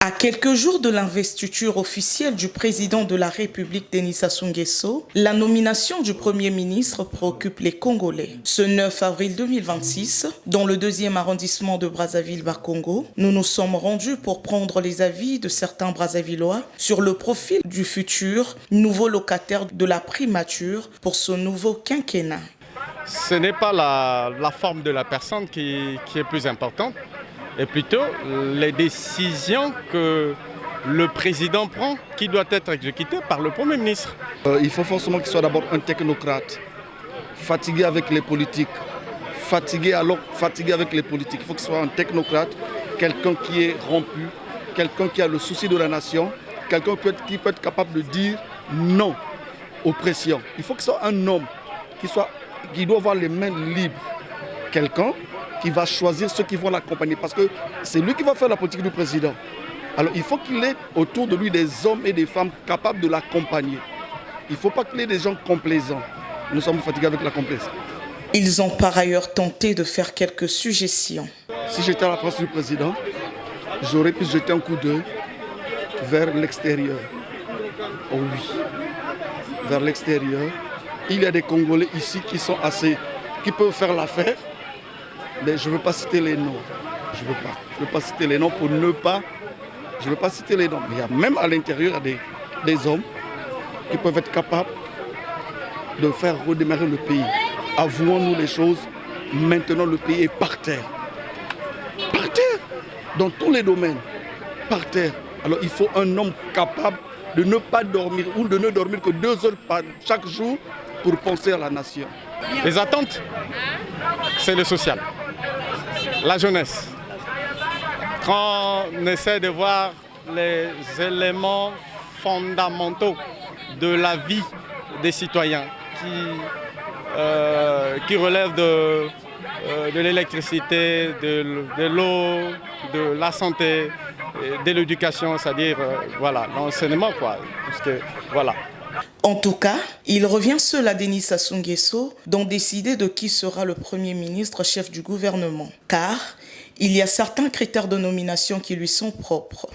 À quelques jours de l'investiture officielle du président de la République, Denis Sassou Nguesso, la nomination du Premier ministre préoccupe les Congolais. Ce 9 avril 2026, dans le 2e arrondissement de Brazzaville-Bas-Congo, nous nous sommes rendus pour prendre les avis de certains Brazzavillois sur le profil du futur nouveau locataire de la primature pour ce nouveau quinquennat. Ce n'est pas la forme de la personne qui est plus importante, et plutôt les décisions que le président prend qui doivent être exécutées par le Premier ministre. Il faut forcément qu'il soit d'abord un technocrate, fatigué avec les politiques, fatigué avec les politiques. Il faut qu'il soit un technocrate, quelqu'un qui est rompu, quelqu'un qui a le souci de la nation, quelqu'un qui peut être capable de dire non aux pressions. Il faut que ce soit un homme qui doit avoir les mains libres, quelqu'un qui va choisir ceux qui vont l'accompagner, parce que c'est lui qui va faire la politique du président. Alors il faut qu'il ait autour de lui des hommes et des femmes capables de l'accompagner. Il ne faut pas qu'il ait des gens complaisants. Nous sommes fatigués avec la complaisance. Ils ont par ailleurs tenté de faire quelques suggestions. Si j'étais à la place du président, j'aurais pu jeter un coup d'œil vers l'extérieur. Oh oui, vers l'extérieur. Il y a des Congolais ici qui peuvent faire l'affaire, mais je ne veux pas citer les noms. Je ne veux pas citer les noms pour ne pas... Je ne veux pas citer les noms. Mais il y a même à l'intérieur des hommes qui peuvent être capables de faire redémarrer le pays. Avouons-nous les choses, maintenant le pays est par terre. Par terre, dans tous les domaines, par terre. Alors il faut un homme capable de ne pas dormir ou de ne dormir que 2 heures chaque jour pour penser à la nation. Les attentes, c'est le social, la jeunesse. Quand on essaie de voir les éléments fondamentaux de la vie des citoyens qui relèvent de l'électricité, de l'eau, de la santé, de l'éducation, c'est-à-dire voilà, l'enseignement, quoi. Parce que, voilà. En tout cas, il revient seul à Denis Sassou Nguesso d'en décider de qui sera le Premier ministre chef du gouvernement. Car il y a certains critères de nomination qui lui sont propres.